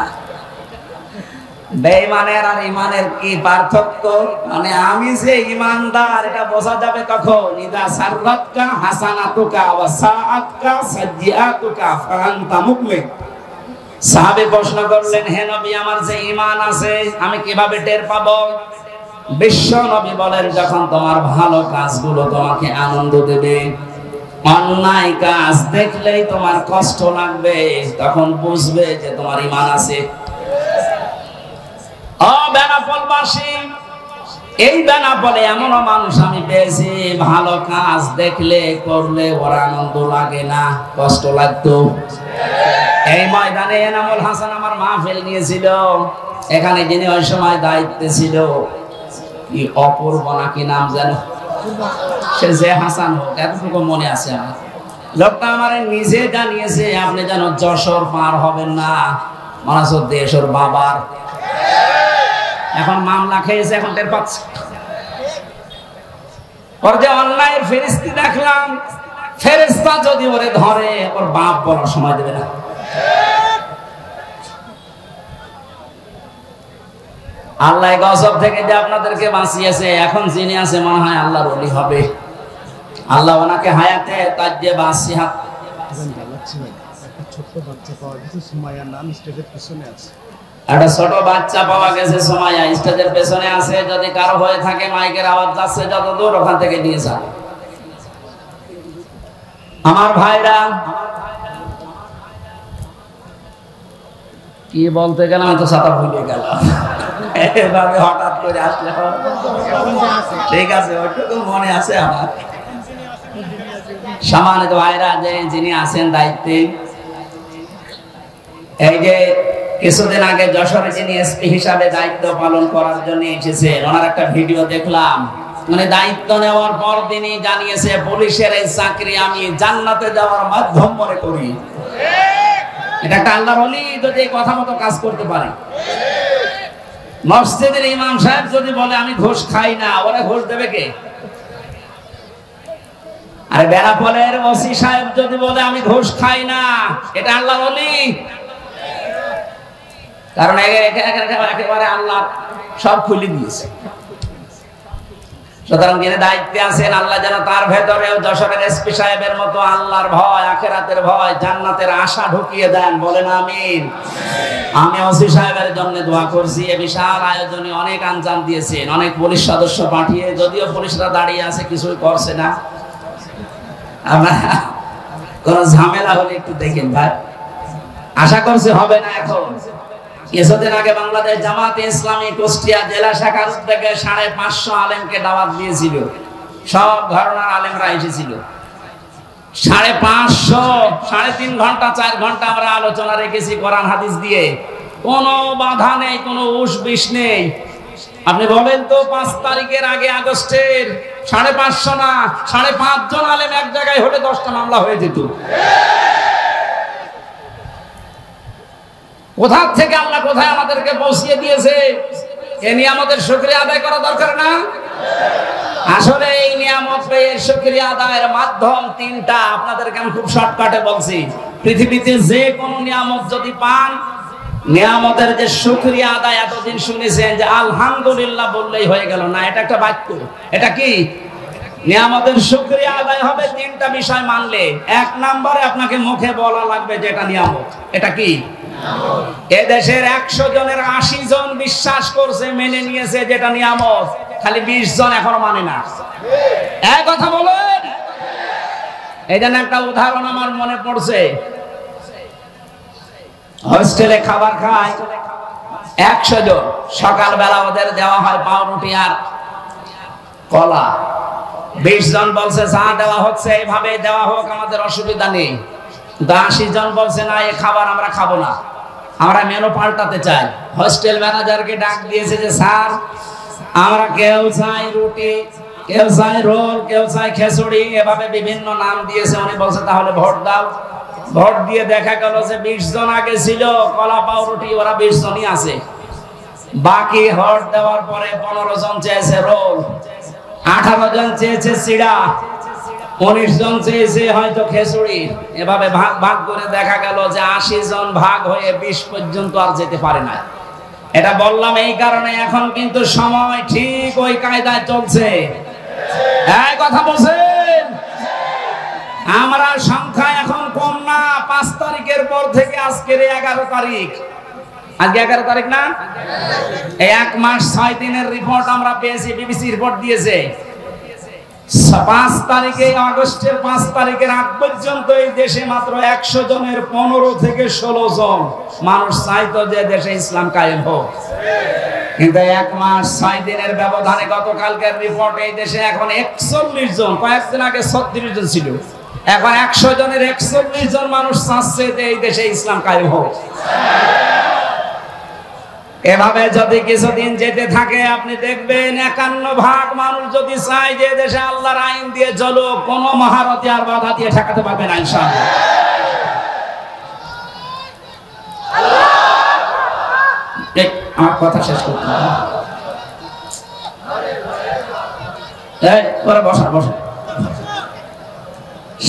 বেঈমানের আর ঈমানের কি পার্থক্য? মানে আমি যে ঈমানদার এটা বোঝা যাবে কখন? ইদা সাররাতকা হাসানাতুকা ওয়া সাআতকা সাইয়্যাতুকা ফাআনতা মুমিন। সাহাবী প্রশ্ন করলেন, হে নবী, আমার যে ঈমান আছে আমি কিভাবে টের পাবো? বিশ্ব নবী বলেন, যখন তোমার ভালো কাজগুলো তোমাকে আনন্দ দেবে, অন্যায় কাজ দেখলেই তোমার কষ্ট লাগবে, তখন বুঝবে যে তোমার ঈমান আছে। ও বেনাপোলবাসী, এই বেনাপোলে এমনও মানুষ আমি পেয়েছি, ভালো কাজ দেখলে করলে ওর আনন্দ লাগে না, কষ্ট লাগতো। এই ময়দানে এনামুল হাসান আমার মাহফিল নিয়েছিল। এখানে যিনি ওই সময় দায়িত্বে ছিল, কি অপূর্ব নাকি নাম জানো, সে যে হাসান হোক, এতটুকু মনে আছে আমার। লোকটা আমার নিজে জানিয়েছে, আপনি যেন যশোর পার হবেন না, মনে হচ্ছে দেশের বাবার। এখন মামলা খেয়েছে, এখন টের পাচ্ছে। ওর যে অন্যায়ের ফেরেশতা দেখলাম, ফেরেশতা যদি ওরে ধরে ওর বাপ বলার সময় দেবে না। আল্লাহ গজব থেকে যে আপনাদেরকে বাঁচিয়েছে, এখন যিনি আছে মনে হয় আল্লাহর ওলি হবে। আল্লাহ ওনাকে হায়াতে তার যে বাঁচিয়াত। ছোট বাচ্চা পাওয়া গেছে, সুমাইয়ার নাম, স্টেজের পিছনে আছে। একটা ছোট বাচ্চা পাওয়া গেছে, সুমাইয়া স্টেজের পেছনে আছে। যদি কারো হয়ে থাকে, মাইকের আওয়াজ যাচ্ছে যত দূর, ওখান থেকে নিয়ে যান। আমার ভাইরা, কি বলতে গেলাম, আমি তো ছাতা ভুলে গেলাম। এভাবে হঠাৎ করে আসলে ঠিক আছে, ওইটুকু মনে আছে আমার। সম্মানিত ভাইরা, যে যিনি আছেন দায়িত্বে, এই যে কিছুদিন আগে যশোরে যিনি এসপি হিসাবে দায়িত্ব পালন করার জন্য এসেছেন, ওনার একটা ভিডিও দেখলাম। মানে দায়িত্ব নেওয়ার পর তিনি জানিয়েছে, পুলিশের এই চাকরি আমি জান্নাতে যাওয়ার মাধ্যম মনে করি। এটা একটা আল্লাহর ওলি যদি এই কথা মতো কাজ করতে পারে। মসজিদের ইমাম সাহেব যদি বলে আমি ঘুষ খাই না, ওরা ঘুষ দেবে কে? আরে বেনাপোলের ওসি সাহেব যদি বলে আমি ঘুষ খাই না, এটা আল্লাহর ওলি। কারণ একেবারে আল্লাহ সব খুলে দিয়েছে। সুতরাং যিনি দায়িত্বে আছেন আল্লাহ যেন তার ভেতরেও যশোরের এসপি সাহেবের মতো আল্লাহর ভয়, আখিরাতের ভয়, জান্নাতের আশা ঢুকিয়ে দেন, বলেন আমিন। আমি ওসি সাহেবের জন্য দোয়া করছি। এই বিশাল আয়োজনে অনেক আঞ্জাম দিয়েছেন, অনেক পুলিশ সদস্য পাঠিয়ে, যদিও পুলিশরা দাঁড়িয়ে আছে, কিছুই করছে না। কোন ঝামেলা হলে একটু দেখেন ভাই, আশা করছি হবে না। এখন কিছুদিন আগে বাংলাদেশ জামাতে ইসলামী কুষ্টিয়া জেলা শাখার উদ্যোগে 550 আলেমকে দাওয়াত দিয়েছিল। সব ঘরানার আলেমরা এসেছিল। 550, 3.5 ঘন্টা 4 ঘন্টা আমরা আলোচনা রেখেছি কোরআন হাদিস দিয়ে। কোনো বাধা নেই, কোনো উস-বিস নেই। আপনি বলেন তো 5 তারিখের আগে আগস্টের 550 না 5.5 জন আলেম এক জায়গায় হলে 10টা মামলা হয়ে যেত। কোথা থেকে আল্লাহ কোথায় আমাদেরকে পৌঁছিয়ে দিয়েছে, এ নিয়ামতের শুকরিয়া আদায় করা দরকার না? আসলে এই নিয়ামত পেয়ে শুকরিয়া আদায়ের মাধ্যম 3টা। আপনাদেরকে আমি খুব শর্টকাটে বলছি। পৃথিবীতে যে কোনো নিয়ামত যদি পান, নিয়ামতের যে শুকরিয়া আদায় এতদিন শুনেছেন যে আলহামদুলিল্লাহ বললেই হয়ে গেল না, এটা একটা বাক্য। এটা কি? নিয়ামতের শুকরিয়া আদায় হবে 3টা বিষয় মানলে। 1 নম্বরে আপনাকে মুখে বলা লাগবে যে এটা নিয়ামত। এটা কি? এদেশের 100 জনের 80 জন বিশ্বাস করছে, মেনে নিয়েছে যেটা নিয়ামত, খালি 20 জন এখনো মানে না। এক কথা বলেন। এই জন্য একটা উদাহরণ আমার মনে পড়ছে। হোস্টেলে খাবার খায় 100 জন। সকালবেলা ওদের দেওয়া হয় পাউরুটি আর কলা। 20 জন বলছে চা দেওয়া হচ্ছে, এইভাবে দেওয়া হোক, আমাদের অসুবিধা নেই। 80 জন বলছে না, এই খাবার আমরা খাবো না, আমরা মেনু পাল্টাতে চাই। হোস্টেল ম্যানেজারকে ডাক দিয়েছে যে স্যার, আমরা কেউ চাই রুটি, কেউ চাই রোল, কেউ চাই খিচুড়ি, এভাবে বিভিন্ন নাম দিয়েছে। উনি বলছে তাহলে ভোট দাও। ভোট দিয়ে দেখা গেল যে 20 জন আগে ছিল কলা পাউরুটি, ওরা 20 জনই আছে। বাকি ভোট দেওয়ার পরে 15 জন চেয়েছে রোল, 18 জন চেয়েছে চিড়া, 19 জন চেয়েছে হয়তো খিচুড়ি। এভাবে ভাগ ভাগ করে দেখা গেল যে 80 জন ভাগ হয়ে 20 পর্যন্ত আর যেতে পারে না। এটা বললাম এই কারণে, এখন কিন্তু সময় ঠিক ওই কায়দায় চলছে। এই কথা বলছেন। আমরা সংখ্যা এখন কম না। 5 তারিখের পর থেকে আজকের 11 তারিখ, আজকে 11 তারিখ না, এই 1 মাস 6 দিনের রিপোর্ট আমরা পেয়েছি, বিবিসি রিপোর্ট দিয়েছে। 5 তারিখে, আগস্টের 5 তারিখের আগ পর্যন্ত এই দেশে মাত্র 100 জনের 15 থেকে 16 জন মানুষ চাইতো যে দেশে ইসলাম কায়েম হোক। কিন্তু 1 মাস 6 দিনের ব্যবধানে গতকালকের রিপোর্টে এই দেশে এখন 41 জন, কয়েকদিন আগে 36 জন ছিল, এখন 100 জনের 41 জন মানুষ চাচ্ছে যে এই দেশে ইসলাম কায়েম হোক। এভাবে যদি কিছুদিন যেতে থাকে, আপনি দেখবেন 51% মানুষ যদি চায় যে দেশে আল্লাহর আইন দিয়ে চলো, কোন মহারথী আর বাধা দিয়ে ঠেকাতে পারবে না ইনশাআল্লাহ। আমার কথা শেষ করতে হবে। বসা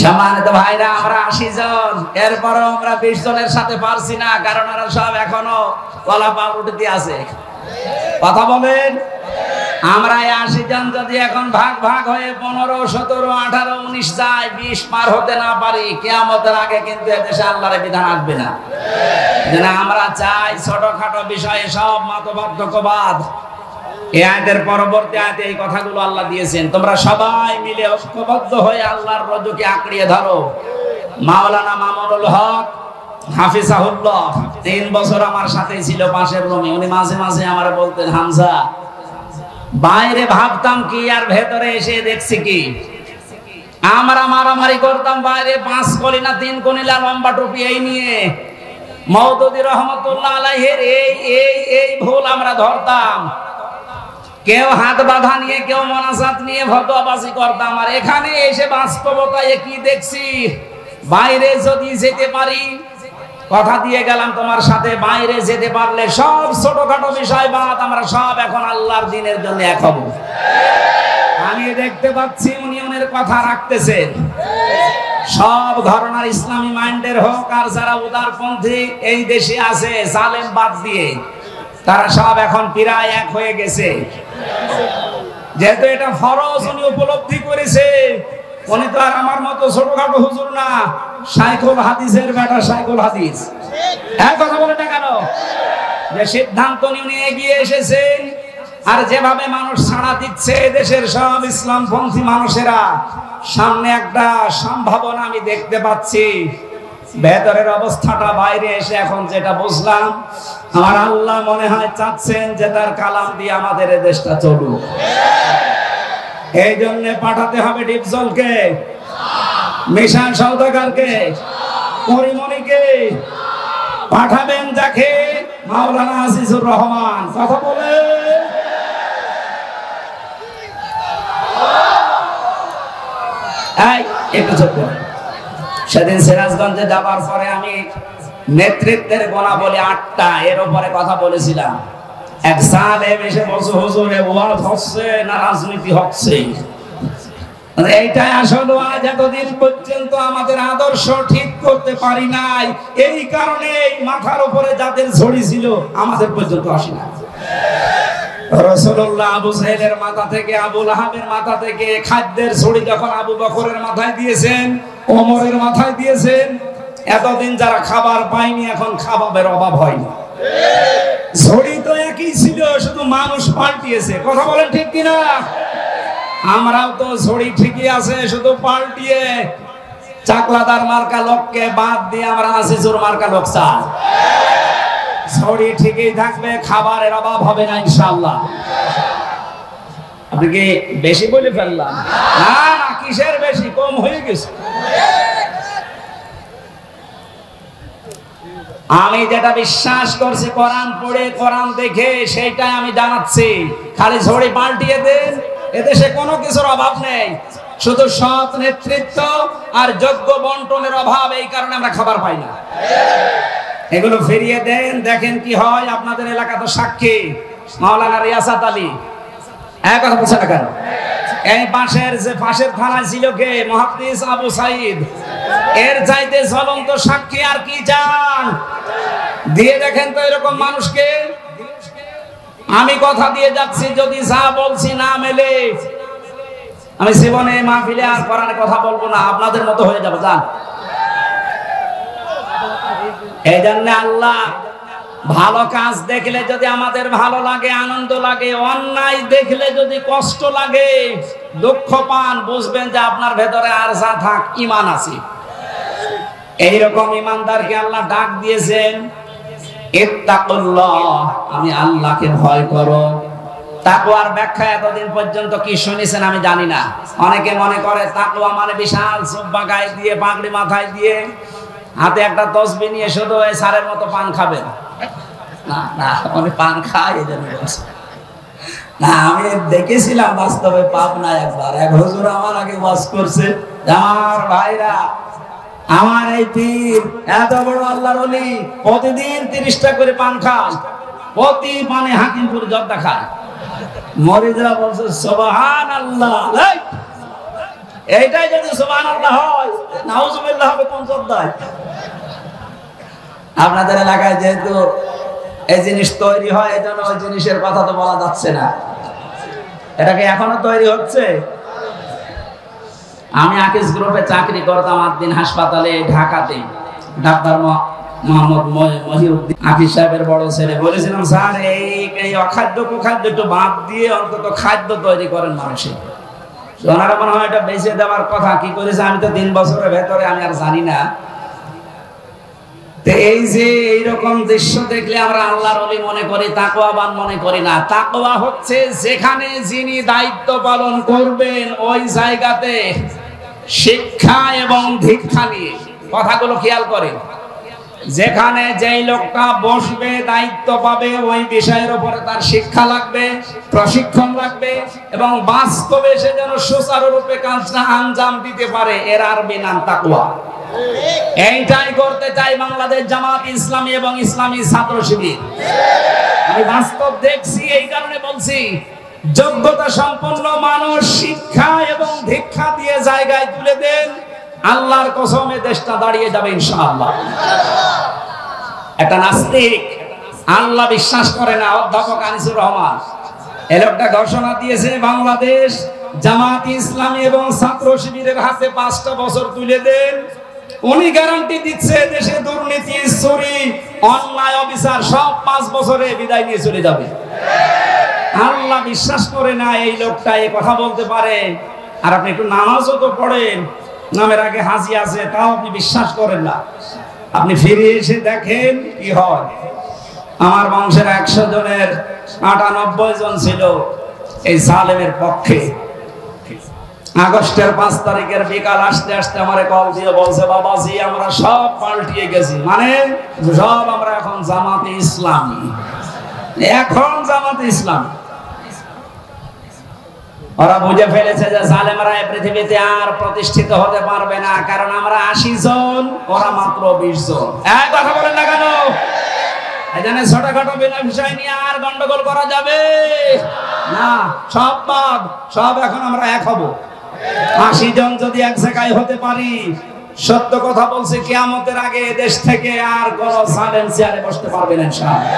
সম্মানিত ভাইরা, আমরা 80 জন, এরপরও আমরা 20 জনের সাথে পারছি না, কারণ ওরা সব এখনো কলা পাউরুটি আছে। কথা বলেন। আমরা 80 জন যদি এখন ভাগ ভাগ হয়ে 15, 17, 18, 19 যায়, 20 পার হতে না পারি, কিয়ামতের আগে কিন্তু এদেশে আল্লাহর বিধান আসবে না। যেন আমরা চাই ছোটখাটো বিষয়ে সব মতপার্থক্যবাদ। এই আয়াতের পরবর্তী আয়াতে এই কথাগুলো আল্লাহ দিয়েছেন, তোমরা সবাই মিলে ঐক্যবদ্ধ হয়ে আল্লাহর রজুকে আঁকড়িয়ে ধরো। মাওলানা মামুনুল হক হাফিজাহুল্লাহ 3 বছর আমার সাথেই ছিল পাশের রুমে। উনি মাঝে মাঝে আমার বলতেন, হামজা, বাইরে ভাবতাম কি আর ভেতরে এসে দেখছি কি। আমরা মারামারি করতাম বাইরে, 5 কলিনা 3 কলিনা লম্বা টুপি এই নিয়ে। মওদুদী রহমাতুল্লাহ আলাইহির এই ভুল আমরা ধরতাম। কেউ হাত বাঁধা নিয়ে, কেউ মোনাজাত নিয়ে ফতোয়াবাজি করতাম। আর এখানে এসে বাস্তবতায় কি দেখছি, বাইরে যদি যেতে পারি, কথা দিয়ে গেলাম তোমার সাথে, বাইরে যেতে পারলে সব ছোটখাটো বিষয় বাদ আমরা সব এখন আল্লাহর দ্বীনের জন্য এক হব। আমি দেখতে পাচ্ছি উনি ওনার কথা রাখতেছেন। সব ঘরানার ইসলামী মাইন্ডের হোক আর যারা উদারপন্থী এই দেশে আছে, জালেম বাদ দিয়ে, তারা সব এখন প্রায় এক হয়ে গেছে। যেহেতু এটা ফরজ উনি উপলব্ধি করেছে, উনি তো আর আমার মতো ছোটখাটো হুজুর না, শাইখুল হাদিসের বেটা শাইখুল হাদিস। এক কথা বলে না কেন, যে সিদ্ধান্ত নিয়ে এগিয়ে এসেছেন। আর যেভাবে মানুষ ছাড়া দিচ্ছে দেশের সব ইসলামপন্থী মানুষেরা, সামনে একটা সম্ভাবনা আমি দেখতে পাচ্ছি। ভেতরের অবস্থাটা বাইরে এসে এখন যেটা বুঝলাম, আমার আল্লাহ মনে হয় চাচ্ছেন যে তার কালাম দিয়ে আমাদের এই দেশটা চলুক। এই জন্য পাঠাতে হবে ডিপজলকে, মিশন সওদাগরকে, পরিমণিকে পাঠাবেন, যাকে মাওলানা আজিজুর রহমান। কথা বলে একটু চুপ করুন। সেদিন সিরাজগঞ্জে যাবার পরে আমি নেতৃত্বের গুণাবলী 8টা এর উপরে কথা বলেছিলাম। এক সালেম এসে বলছে, হুজুর ওয়াজ হচ্ছে না রাজনীতি হচ্ছে? এইটাই আসলে আজ এতদিন পর্যন্ত আমাদের আদর্শ ঠিক করতে পারি নাই, এই কারণে মাথার উপরে যাদের ঝড়ি ছিল আমাদের পর্যন্ত আসি না। রাসূলুল্লাহ আবু সাইদের মাথা থেকে, আবু লাহাবের মাথা থেকে খাদ্যের ছড়ি যখন আবু বকরের মাথায় দিয়েছেন, ওমরের মাথায় দিয়েছেন, এতদিন যারা খাবার পায়নি এখন খাবারের অভাব হয়নি। ছড়ি তো একই ছিল, শুধু মানুষ পাল্টিয়েছে। কথা বলেন ঠিক কিনা? আমরাও তো ছড়ি ঠিকই আছে, শুধু পাল্টিয়ে চাকলাদার মার্কা লোককে বাদ দিয়ে আমরা আজিজুর মার্কা লোক চাই। ছড়ি ঠিকই থাকবে, খাবারের অভাব হবে না ইনশাআল্লাহ। আপনি কি বেশি বলে ফেললাম? না না, কিসের বেশি, কম হয়ে গেছে। আমি যেটা বিশ্বাস করছি কোরআন পড়ে কোরআন দেখে, সেইটাই আমি জানাচ্ছি। খালি ছড়ি পাল্টিয়ে দেন, এদেশে কোনো কিছুর অভাব নেই, শুধু সৎ নেতৃত্ব আর যোগ্য বন্টনের অভাব। এই কারণে আমরা খাবার পাই না। এগুলো ফিরিয়ে দেন, দেখেন কি হয়। আপনাদের এলাকা তো সাক্ষী, মাওলানা রিয়াসাত আলী। এক কথা বলছে না কেন? এই পাশের থানায় ছিল কে? মুহাদ্দিস আবু সাইদ। এর চাইতে জ্বলন্ত সাক্ষী আর কি চান? দিয়ে দেখেন তো এরকম মানুষকে। আমি কথা দিয়ে যাচ্ছি, যদি যা বলছি না মেলে, আমি জীবনে মাহফিলে আর কোরআনে কথা বলবো না, আপনাদের মতো হয়ে যাবে। যান। এই জন্য আল্লাহ ভালো কাজ দেখলে যদি আমাদের ভালো লাগে, আনন্দ লাগে, অন্যায় দেখলে যদি কষ্ট লাগে, দুঃখ পান, বুঝবেন যে আপনার ভেতরে আর যা থাক ঈমান আছে। এইরকম ঈমানদারকে আল্লাহ ডাক দিয়েছেন, ইত্তাকুল্লাহ, আমি আল্লাহকে ভয় করো। তাকওয়ার ব্যাখ্যা এতদিন পর্যন্ত কি শুনেছেন আমি জানি না। অনেকে মনে করে তাকওয়া মানে বিশাল জুব্বা গায়ে দিয়ে, পাগড়ি মাথায় দিয়ে, হাতে একটা তসবিহ নিয়ে শুধু এই সারের মতো পান খাবেন। না না, আমি পান খাই এই জন্য বলছি না। আমি দেখেছিলাম বাস্তবে পাবনা একবার, এক হুজুর আমার আগে ওয়াজ করছে, আমার ভাইরা, আমার এই পীর এত বড় আল্লাহর ওলি, প্রতিদিন 30টা করে পান খায়, প্রতি পানে হাকিমপুর জর্দা খায়। মরিদরা বলছে সুবহানাল্লাহ। এইটাই যদি সুবহানাল্লাহ হয়, নাউজুবিল্লাহ হবে কোন জর্দায়? আপনাদের এলাকায় যেহেতু এই জিনিস তৈরি হয়, এই জন্য ওই জিনিসের কথা তো বলা যাচ্ছে না। এটা কি এখনো তৈরি হচ্ছে? আমি আকিস গ্রুপে চাকরি করতাম 8 দিন হাসপাতালে ঢাকাতে। ডাক্তার মোহাম্মদ মহিউদ্দিন আকিস সাহেবের বড় ছেলে। বলেছিলাম, স্যার এই অখাদ্য কুখাদ্য একটু বাদ দিয়ে অন্তত খাদ্য তৈরি করেন মানুষের। ওনারা মনে হয় এটা বেঁচে দেওয়ার কথা। কি করেছে আমি তো 3 বছরের ভেতরে আমি আর জানি না। এই যে এইরকম দৃশ্য দেখলে আমরা আল্লাহর ওলি মনে করি, তাকওয়াবান মনে করি না। তাকওয়া হচ্ছে যেখানে যিনি দায়িত্ব পালন করবেন ওই জায়গাতে শিক্ষা এবং দীক্ষা নিয়ে। কথাগুলো খেয়াল করেন। যেখানে যেই লোকটা বসবে, দায়িত্ব পাবে, ওই বিষয়ের উপরে তার শিক্ষা লাগবে, প্রশিক্ষণ লাগবে, এবং বাস্তবে সে যেন সুচারুরূপে কাজটা আঞ্জাম দিতে পারে। এর আরবি নাম তাকওয়া। এইটাই করতে চাই বাংলাদেশ জামাত ইসলামী এবং ইসলামী ছাত্র শিবির। আমি বাস্তব দেখছি, এই কারণে বলছি, যোগ্যতা সম্পন্ন মানুষ শিক্ষা এবং দীক্ষা দিয়ে জায়গায় তুলে দেন, আল্লাহর কসমে দেশটা দাঁড়িয়ে যাবে ইনশাআল্লাহ। একটা নাস্তিক আল্লাহ বিশ্বাস করে না, অধ্যাপক আনিসুর রহমান, এই লোকটা ঘোষণা দিয়েছে বাংলাদেশ জামাত ইসলামী এবং ছাত্র শিবিরের হাতে 5টা বছর তুলে দেন। উনি গ্যারান্টি দিচ্ছে দেশে দুর্নীতি, চুরি, অন্যায়, অবিচার সব 5 বছরে বিদায় নিয়ে চলে যাবে। আল্লাহ বিশ্বাস করে না এই লোকটা এই কথা বলতে পারে। আর আপনি একটু নামাজও তো পড়েন, নামের আগে হাজি আছে, তাও আপনি বিশ্বাস করেন না। আপনি ফিরে এসে দেখেন কি হয়। আমার বংশের 100 জনের 98 জন ছিল এই জালেমের পক্ষে। আগস্টের 5 তারিখের বিকাল আসতে আসতে আমারে কল দিয়ে বলছে, বাবাজি আমরা সব পাল্টিয়ে গেছি, মানে সব আমরা এখন জামাতে ইসলামী, এখন জামাতে ইসলামী। ওরা বুঝে ফেলেছে যে জালেমরা এই পৃথিবীতে আর প্রতিষ্ঠিত হতে পারবে না, কারণ আমরা 80 জন, ওরা মাত্র 20 জন। এক কথা বলেন না কেন? এখানে ছোটখাটো বিষয় নিয়ে আর গন্ডগোল করা যাবে না। সব বাদ, সব এখন আমরা এক হব। 80 জন যদি এক জায়গায় হতে পারি, সত্য কথা বলছে, কিয়ামতের আগে দেশ থেকে আর কোন জালেম চেয়ারে বসতে পারবে না ইনশাআল্লাহ।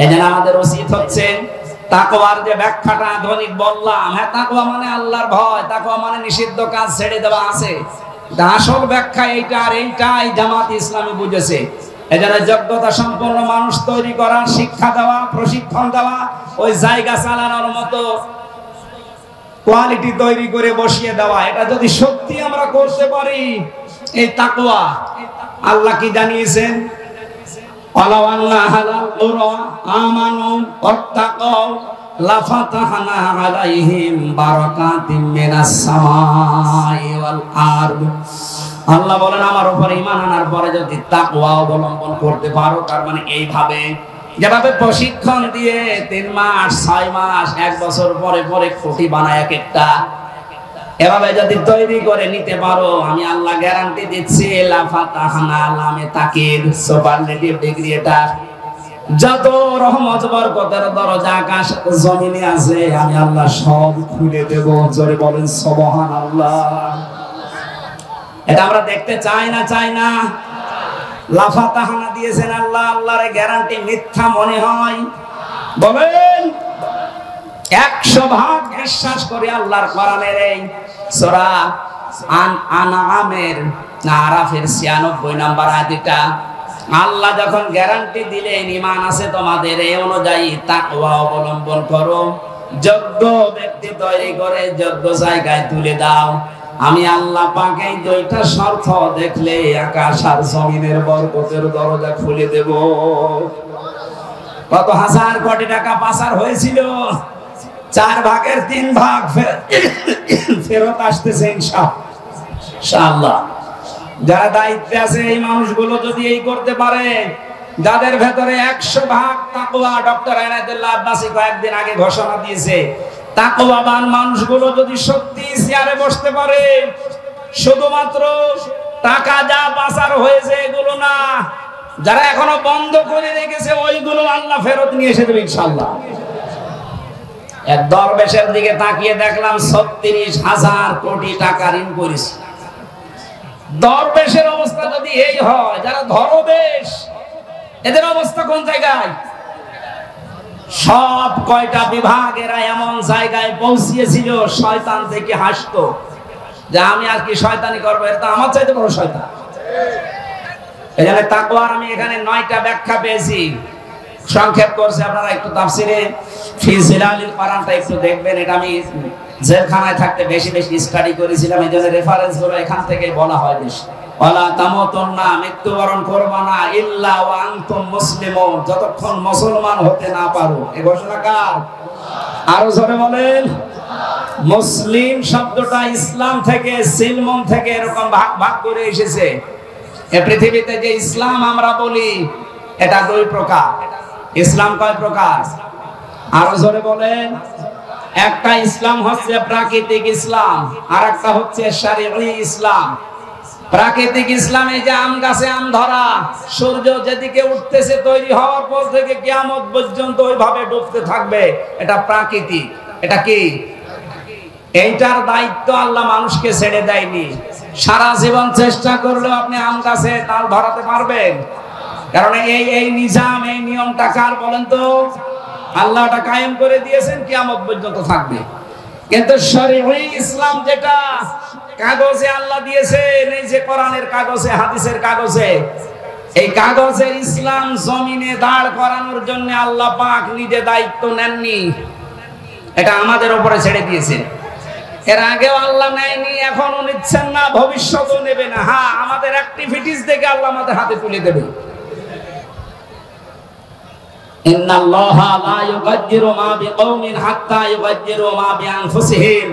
এজন্য আমাদের উচিত হচ্ছে তাকওয়ার যে ব্যাখ্যাটা আধুনিক বললাম, হ্যাঁ তাকওয়া মানে আল্লাহর ভয়, তাকওয়া মানে নিষিদ্ধ কাজ ছেড়ে দেওয়া আছে। আসল ব্যাখ্যা এইটা, আর এইটাই জামাত ইসলামী বুঝেছে। এজন্য যোগ্যতা সম্পন্ন মানুষ তৈরি করা, শিক্ষা দেওয়া, প্রশিক্ষণ দেওয়া, ওই জায়গা চালানোর মতো কোয়ালিটি তৈরি করে বসিয়ে দেওয়া, এটা যদি সত্যি আমরা করতে পারি, এই তাকওয়া আল্লাহ কি জানিয়েছেন? ওয়ালাউ আন্না আহলাল কুরা আমানু ওয়াত্তাকাউ লাফাতাহনা আলাইহিম বারাকাতিম মিনাস সামাই ওয়াল আরদ। আল্লাহ বলেন আমার উপর ঈমান আনার পরে যদি তাকওয়া অবলম্বন করতে পারো, তার মানে এইভাবে যেভাবে প্রশিক্ষণ দিয়ে 3 মাস 6 মাস 1 বছর পরে পরে খুঁটি বানায় এক একটা, এভাবে যদি তৈরি করে নিতে পারো, আমি আল্লাহ গ্যারান্টি দিচ্ছি লাফাতাহনা, লামে তাকিদ সুপারলেটিভ ডিগ্রি, এটা যত রহমত বরকতের দরজা আকাশ জমিনে আছে আমি আল্লাহ সব খুলে দেব। জোরে বলেন সুবহানাল্লাহ। এটা আমরা দেখতে চাই না, চাই না? লাফাতাহনা দিয়েছেন আল্লাহ, আল্লাহর গ্যারান্টি মিথ্যা মনে হয়? বলেন 100 ভাগ বিশ্বাস করে আল্লাহর কোরআনের এই সূরা আনআমের আরাফের 96 নম্বর আয়াতটা আল্লাহ যখন গ্যারান্টি দিলেন ঈমান আছে তোমাদের, এই অনুযায়ী তাকওয়া অবলম্বন করো, যোগ্য ব্যক্তি তৈরি করে যোগ্য জায়গায় তুলে দাও, আমি আল্লাহ পাক এই 2টা শর্ত দেখলে আকাশ আর জমিনের বরকতের দরজা খুলে দেব। কত হাজার কোটি টাকা পাচার হয়েছিল, 4 ভাগের 3 ভাগ ফেরত আসতেছে ইনশাআল্লাহ। যারা দায়িত্বে আছে এই মানুষগুলো যদি এই করতে পারে, যাদের ভেতরে 100 ভাগ তাকওয়া, ডক্টর আইনাতুল্লাহ আব্বাসী কয়েকদিন আগে ঘোষণা দিয়েছে, তাকওয়াবান মানুষগুলো যদি সত্যি চেয়ারে বসতে পারে, শুধুমাত্র টাকা যা পাচার হয়েছে এগুলো না, যারা এখনো বন্ধ করে রেখেছে ওইগুলো আল্লাহ ফেরত নিয়ে এসে দেবে ইনশাআল্লাহ। এক দরবেশের দিকে তাকিয়ে দেখলাম 36,000 কোটি টাকা ঋণ করেছে। দরবেশের অবস্থা যদি এই হয়, যারা ধরবেশ এদের অবস্থা কোন জায়গায়? সব কয়টা বিভাগেরা এমন জায়গায় পৌঁছিয়েছিল, শয়তান থেকে হাসতো যে আমি আর কি শয়তানি করবো, এটা আমার চাইতে বড় শয়তান। এখানে তাকওয়ার আমি এখানে 9টা ব্যাখ্যা পেয়েছি, সংক্ষেপ করছে। আপনারা একটু তাফসিরে ফি জিলালিল কোরআনটা একটু দেখবেন। এটা আমি জেলখানায় থাকতে বেশি বেশি স্টাডি করেছিলাম, এই জন্য রেফারেন্স গুলো এখান থেকে বলা হয় বেশি। ওয়ালা তামুতুন্না, মৃত্যুবরণ করবা না, ইল্লা ওয়া আনতুম মুসলিমুন, যতক্ষণ মুসলমান হতে না পারো। এই ঘোষণা কার? আরো জোরে বলেন। মুসলিম শব্দটা ইসলাম থেকে, সিলমন থেকে এরকম ভাগ ভাগ করে এসেছে। এই পৃথিবীতে যে ইসলাম আমরা বলি এটা 2 প্রকার। ইসলাম কয় প্রকার? আরো জোরে বলেন। একটা ইসলাম হচ্ছে প্রাকৃতিক ইসলাম, আর একটা হচ্ছে শরঈ ইসলাম। প্রাকৃতিক ইসলামে যে আম গাছে আম ধরা, সূর্য যেদিকে উঠতেছে তৈরি হওয়ার পর থেকে কিয়ামত পর্যন্ত ওইভাবে ডুবতে থাকবে, এটা প্রাকৃতিক। এটা কি? এইটার দায়িত্ব আল্লাহ মানুষকে ছেড়ে দেয়নি। সারা জীবন চেষ্টা করলেও আপনি আম গাছে তাল ধরাতে পারবেন? কারণ এই নিজাম, এই নিয়মটা কার বলেন তো? আল্লাহ ওটা কায়েম করে দিয়েছেন, কিয়ামত পর্যন্ত থাকবে। কিন্তু শরীয়ী ইসলাম যেটা কাগজে আল্লাহ দিয়েছেন, এই যে কোরআনের কাগজে, হাদিসের কাগজে, এই কাগজের ইসলাম জমিনে দাঁড় করানোর জন্য আল্লাহ পাক নিজে দায়িত্ব নেননি, এটা আমাদের উপরে ছেড়ে দিয়েছেন। এর আগেও আল্লাহ নেয়নি, এখনো নিচ্ছেন না, ভবিষ্যতেও নেবে না। হ্যাঁ, আমাদের অ্যাক্টিভিটিস দেখে আল্লাহ আমাদের হাতে তুলে দেবে। ইন্নাল্লাহা লা ইউগাজ্জিরু মা বিকওমিন হাত্তা ইউগাজ্জিরু মা বিআনফুসিহিম।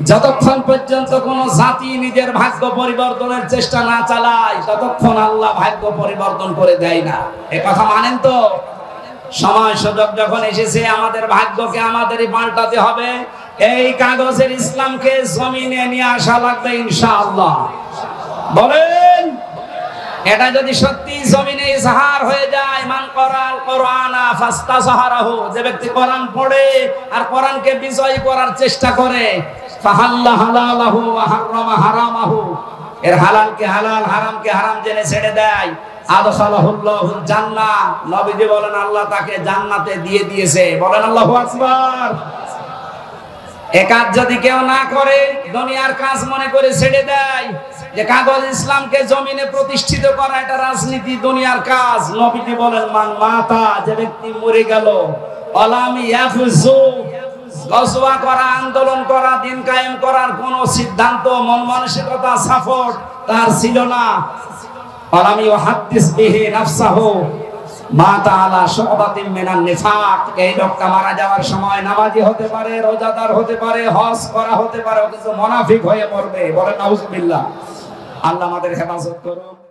যতক্ষণ পর্যন্ত কোন জাতি নিজের ভাগ্য পরিবর্তনের চেষ্টা না চালায়, ততক্ষণ আল্লাহ ভাগ্য পরিবর্তন করে দেয় না। এই কথা মানেন তো? সময় সুযোগ যখন এসেছে, আমাদের ভাগ্যকে আমাদেরই পাল্টাতে হবে। এই কাগজের ইসলামকে জমিনে নিয়ে আসা লাগবে ইনশাআল্লাহ। বলেন, এটা যদি সত্যি জমিনে ইজহার হয়ে যায়, মান করাল কোরআনা ফাস্তাজহারাহু, যে ব্যক্তি কোরআন পড়ে আর কোরআনকে বিজয় করার চেষ্টা করে, ফাহাল্লা হালালাহু ওয়া হারামা হারামাহু, এর হালালকে হালাল, হারামকে হারাম জেনে ছেড়ে দেয়, আদখালাহুল্লাহুল জান্নাহ, নবীজি বলেন আল্লাহ তাকে জান্নাতে দিয়ে দিয়েছে। বলেন আল্লাহু আকবার। এ কাজ যদি কেউ না করে, দুনিয়ার কাজ মনে করে ছেড়ে দেয়, যে কাগজ ইসলামকে জমিনে প্রতিষ্ঠিত করা এটা রাজনীতি, দুনিয়ার কাজ, নবীজি বলেন মান মাতা, যে ব্যক্তি মরে গেল, আলাম ইয়াফজু, গজওয়া করা, আন্দোলন করা, দিন কায়েম করার কোন সিদ্ধান্ত, মন মানসিকতা, সাপোর্ট তার ছিল না, আলাম ইউহাদ্দিস বিহি নাফসাহু মাতা আলা শুবাতিন মিনান নিফাক, এই লোকটা মারা যাওয়ার সময় নামাজি হতে পারে, রোজাদার হতে পারে, হজ করা হতে পারে, অথচ মুনাফিক হয়ে মরবে। বলেন নাউজুবিল্লাহ। আল্লাহ আমাদের হেফাজত করুন।